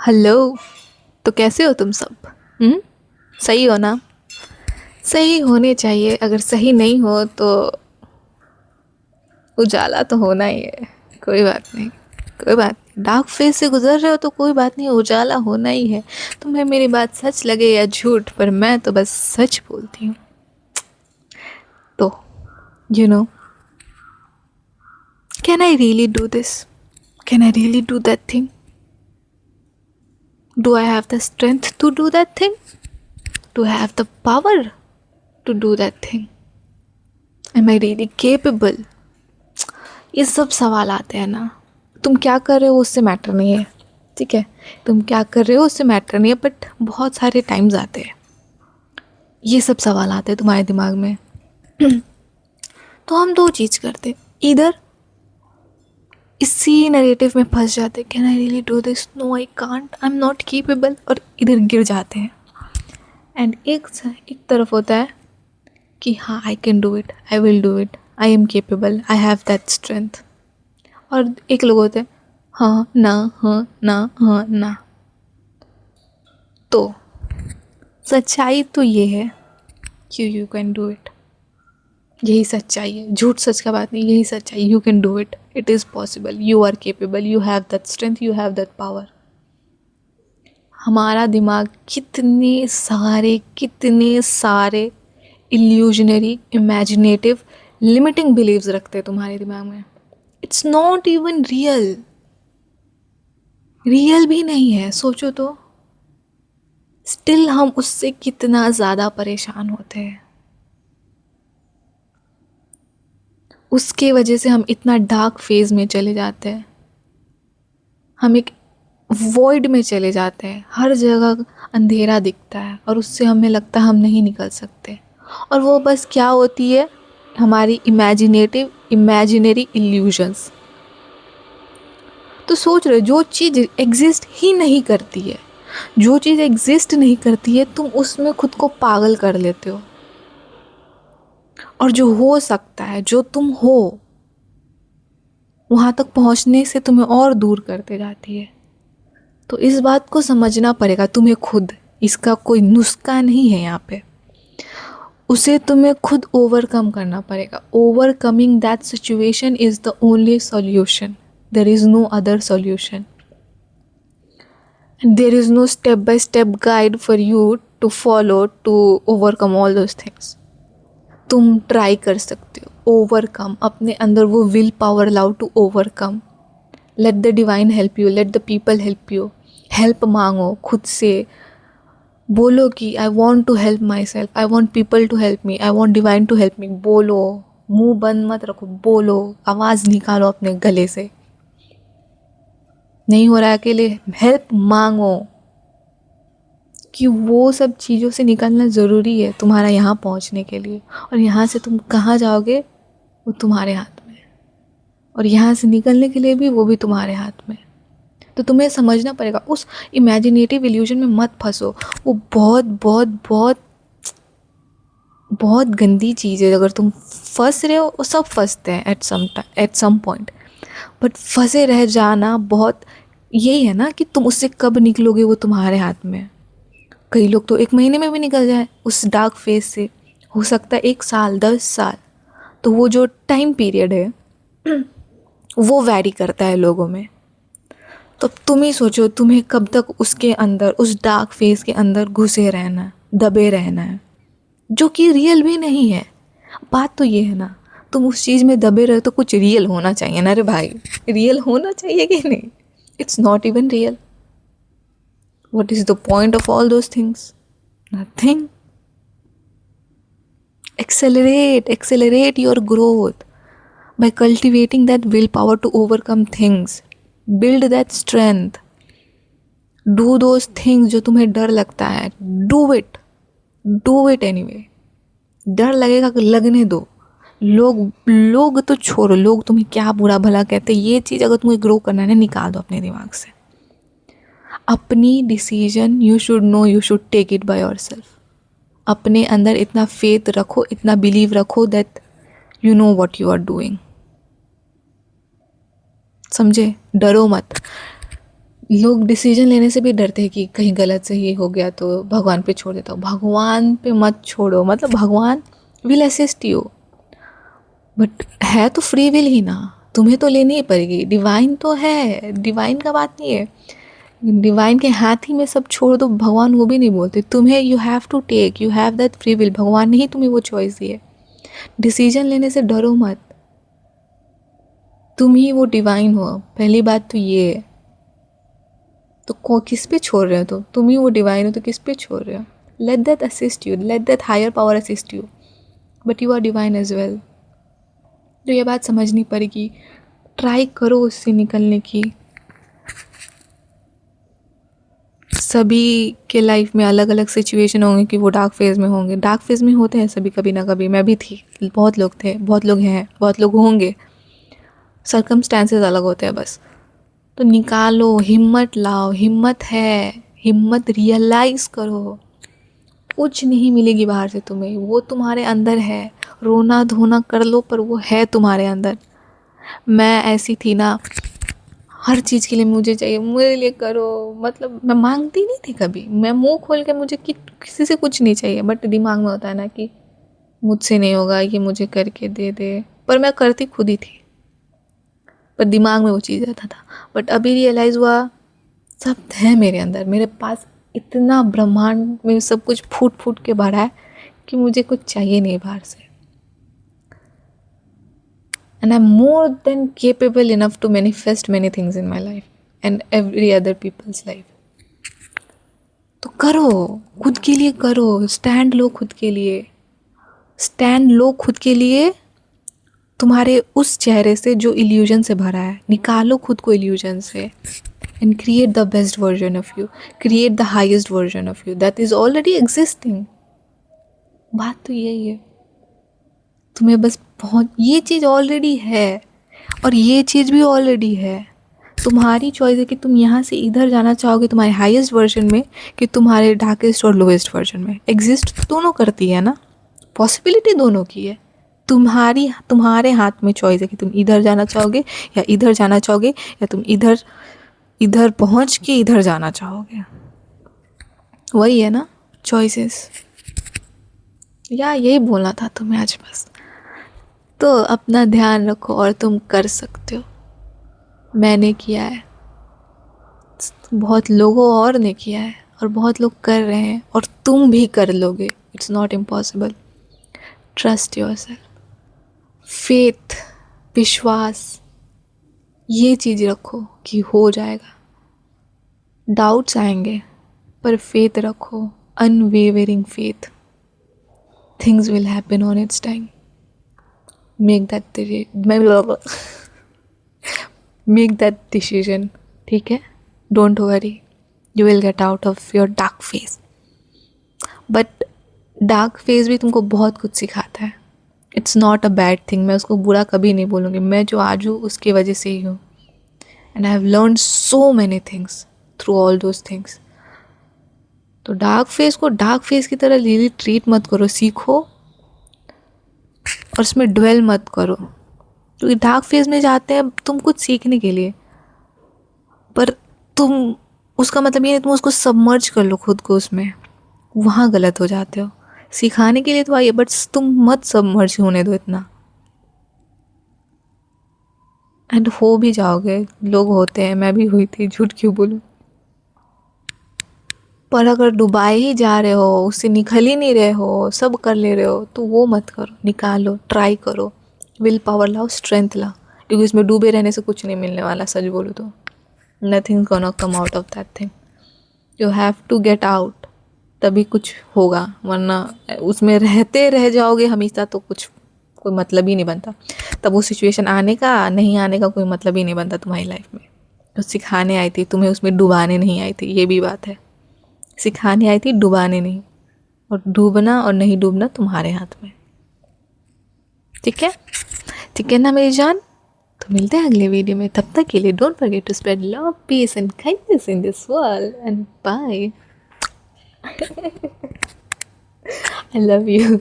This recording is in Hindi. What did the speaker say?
हेलो। तो कैसे हो तुम सब? हम्म। सही हो ना? सही होने चाहिए। अगर सही नहीं हो तो उजाला तो होना ही है। कोई बात नहीं, कोई बात नहीं। डार्क फेज से गुजर रहे हो तो कोई बात नहीं, उजाला होना ही है। तुम्हें मेरी बात सच लगे या झूठ, पर मैं तो बस सच बोलती हूँ। तो you know, can I really do this? Can I really do that thing? Do I have the strength to do that thing? Do I have the power to do that thing? Am I really capable? ये सब सवाल आते हैं ना। तुम क्या कर रहे हो उससे मैटर नहीं है, ठीक है? तुम क्या कर रहे हो उससे मैटर नहीं है, बट बहुत सारे टाइम्स आते हैं, ये सब सवाल आते हैं तुम्हारे दिमाग में। तो हम दो चीज़ करते, इधर इसी नरेटिव में फंस जाते, can I really do this, no I can't, I am not capable, और इधर गिर जाते हैं। एंड एक तरफ होता है कि हाँ, I can do it, I will do it, I am capable, I have that strength. और एक लोग होते हैं हाँ ना, हाँ ना, हाँ ना। तो सच्चाई तो ये है कि यू कैन डू इट। यही सच्चाई है, झूठ सच का बात नहीं, यही सच्चाई। You can do it, it is possible, you are capable, you have that strength, you have that power. हमारा दिमाग कितने सारे इल्यूजनरी, इमेजिनेटिव, लिमिटिंग बिलीव्स रखते हैं तुम्हारे दिमाग में। It's not even real, real भी नहीं है, सोचो तो। स्टिल हम उससे कितना ज़्यादा परेशान होते हैं। उसके वजह से हम इतना डार्क फेज में चले जाते हैं, हम एक वॉइड में चले जाते हैं, हर जगह अंधेरा दिखता है और उससे हमें लगता है हम नहीं निकल सकते। और वो बस क्या होती है, हमारी इमेजिनरी इल्यूजन्स। तो सोच रहे हो, जो चीज़ एग्जिस्ट ही नहीं करती है, जो चीज़ एग्जिस्ट नहीं करती है, तुम उसमें खुद को पागल कर लेते हो। और जो हो सकता है, जो तुम हो, वहाँ तक पहुँचने से तुम्हें और दूर करते जाती है। तो इस बात को समझना पड़ेगा तुम्हें खुद। इसका कोई नुस्खा नहीं है यहाँ पे, उसे तुम्हें खुद ओवरकम करना पड़ेगा। Overcoming that situation is the only solution, there is no other solution, and there is no step by step guide for you to follow to overcome all those things. तुम ट्राई कर सकते हो ओवरकम, अपने अंदर वो विल पावर लाओ to overcome. Let the divine help you, let the people help you. Help मांगो खुद से, बोलो कि I want to help myself, I want people to help me, I want divine to help me. बोलो, मुंह बंद मत रखो, बोलो, आवाज़ निकालो अपने गले से। नहीं हो रहा है अकेले, हेल्प मांगो। कि वो सब चीज़ों से निकलना ज़रूरी है तुम्हारा यहाँ पहुँचने के लिए। और यहाँ से तुम कहाँ जाओगे वो तुम्हारे हाथ में, और यहाँ से निकलने के लिए भी वो भी तुम्हारे हाथ में। तो तुम्हें समझना पड़ेगा, उस इमेजिनेटिव इल्यूजन में मत फंसो। वो बहुत बहुत बहुत बहुत गंदी चीज़ है। अगर तुम फंस रहे हो, वो सब फंसते हैं एट सम पॉइंट, बट फंसे रह जाना बहुत, यही है ना कि तुम उससे कब निकलोगे वो तुम्हारे हाथ में। कई लोग तो 1 महीने में भी निकल जाए उस डार्क फेज से, हो सकता है 1 साल, 10 साल। तो वो जो टाइम पीरियड है वो वैरी करता है लोगों में। तो तुम ही सोचो, तुम्हें कब तक उसके अंदर, उस डार्क फेज के अंदर घुसे रहना है, दबे रहना है, जो कि रियल भी नहीं है। बात तो ये है ना, तुम उस चीज़ में दबे रहे तो कुछ रियल होना चाहिए ना रे भाई। रियल होना चाहिए कि नहीं? It's not even real. What is the point of all those things? Nothing. Accelerate your growth by cultivating that willpower to overcome things. Build that strength. Do those things जो तुम्हें डर लगता है. Do it. Do it anyway. डर लगेगा कि लगने दो। लोग तो छोड़ो, लोग तुम्हें क्या बुरा भला कहते हैं, ये चीज़ अगर तुम्हें ग्रो करना है, निकाल दो अपने दिमाग से। अपनी decision you should know, you should take it by yourself. अपने अंदर इतना फेथ रखो, इतना बिलीव रखो that you know what you are doing. समझे? डरो मत। लोग डिसीजन लेने से भी डरते हैं कि कहीं गलत सही हो गया तो भगवान पे छोड़ देता हूँ। भगवान पे मत छोड़ो, मतलब भगवान विल असिस्ट यू, बट है तो फ्री विल ही ना, तुम्हें तो लेनी ही पड़ेगी। डिवाइन तो है, डिवाइन का बात नहीं है, डिवाइन के हाथ ही में सब छोड़ दो, भगवान वो भी नहीं बोलते तुम्हें। You have to take, you have that free will, भगवान ने ही तुम्हें वो चॉइस दी है। डिसीजन लेने से डरो मत, तुम ही वो डिवाइन हो, पहली बात तो ये है। तो किस पे छोड़ रहे हो? तो तुम ही वो डिवाइन हो तो किस पे छोड़ रहे हो? Let that assist you, let that higher power assist you, but you are divine as well. तो ये बात समझनी पड़ेगी, ट्राई करो उससे निकलने की। सभी के लाइफ में अलग अलग सिचुएशन होंगे कि वो डार्क फेज में होंगे, डार्क फेज में होते हैं सभी कभी ना कभी, मैं भी थी, बहुत लोग थे, बहुत लोग हैं, बहुत लोग होंगे, सर्कमस्टेंसेस अलग होते हैं बस। तो निकालो, हिम्मत लाओ, हिम्मत है, हिम्मत रियलाइज़ करो, कुछ नहीं मिलेगी बाहर से तुम्हें, वो तुम्हारे अंदर है। रोना धोना कर लो पर वो है तुम्हारे अंदर। मैं ऐसी थी ना, हर चीज़ के लिए मुझे चाहिए, मेरे लिए करो, मतलब मैं मांगती नहीं थी कभी, मैं मुंह खोल के मुझे किसी से कुछ नहीं चाहिए, बट दिमाग में होता है ना कि मुझसे नहीं होगा, ये मुझे करके दे दे, पर मैं करती खुद ही थी, पर दिमाग में वो चीज़ रहता था। बट अभी रियलाइज़ हुआ सब है मेरे अंदर, मेरे पास इतना ब्रह्मांड में सब कुछ फूट फूट के भरा है कि मुझे कुछ चाहिए नहीं बाहर से। And I'm more than capable enough to manifest many things in my life and every other people's life. तो करो, खुद के लिए करो, स्टैंड लो खुद के लिए, स्टैंड लो खुद के लिए। तुम्हारे उस चेहरे से जो इल्यूजन से भरा है, निकालो खुद को इल्यूजन से and create the best version of you, create the highest version of you that is already existing. बात तो यही है, तुम्हें बस बहुत, ये चीज़ ऑलरेडी है और ये चीज़ भी ऑलरेडी है। तुम्हारी चॉइस है कि तुम यहाँ से इधर जाना चाहोगे तुम्हारे हाईएस्ट वर्जन में, कि तुम्हारे डार्केस्ट और लोएस्ट वर्जन में। एग्जिस्ट दोनों करती है ना, पॉसिबिलिटी दोनों की है। तुम्हारे हाथ में चॉइस है कि तुम इधर जाना चाहोगे या इधर जाना चाहोगे, या तुम इधर पहुँच के इधर जाना चाहोगे। वही है ना चॉइसेस, या यही बोलना था तुम्हें आज बस। तो अपना ध्यान रखो और तुम कर सकते हो। मैंने किया है, बहुत लोगों और ने किया है, और बहुत लोग कर रहे हैं, और तुम भी कर लोगे। It's not impossible. Trust yourself, faith, विश्वास, ये चीज़ रखो कि हो जाएगा। डाउट्स आएंगे पर फेथ रखो, unwavering faith. Things will happen on it's time. Make that decision, ठीक है? Don't worry, you will get out of your dark phase. But dark phase भी तुमको बहुत कुछ सिखाता है। It's not a bad thing, मैं उसको बुरा कभी नहीं बोलूँगी। मैं जो आज हूँ उसकी वजह से ही हूँ, and I have learn so many things through all those things. तो डार्क फेज को डार्क फेज की तरह रियली ट्रीट मत करो, सीखो और उसमें ड्वेल मत करो। क्योंकि डार्क फेज में जाते हैं तुम कुछ सीखने के लिए, पर तुम उसका मतलब ये नहीं तुम उसको सबमर्ज कर लो खुद को उसमें, वहाँ गलत हो जाते हो। सिखाने के लिए तो आइए, बट तुम मत सबमर्ज होने दो इतना, एंड हो भी जाओगे। लोग होते हैं, मैं भी हुई थी, झूठ क्यों बोलूँ। पर अगर डुबाए ही जा रहे हो, उससे निकल ही नहीं रहे हो, सब कर ले रहे हो, तो वो मत करो, निकालो, ट्राई करो, विल पावर लाओ, स्ट्रेंथ लाओ। क्योंकि उसमें डूबे रहने से कुछ नहीं मिलने वाला, सच बोलूँ तो। Nothing gonna come out of that thing, you have to get out, तभी कुछ होगा। वरना उसमें रहते रह जाओगे हमेशा तो कुछ कोई मतलब ही नहीं बनता। तब वो सिचुएशन आने का नहीं आने का कोई मतलब ही नहीं बनता तुम्हारी लाइफ में। तो सिखाने आई थी, तुम्हें उसमें डुबाने नहीं आई थी, ये भी बात है। सिखाने आई थी, डुबाने नहीं। और डूबना और नहीं डूबना तुम्हारे हाथ में, ठीक है? ठीक है ना मेरी जान? तो मिलते हैं अगले वीडियो में। तब तक के लिए don't forget to spread love, peace and kindness in this world, and bye. I love you.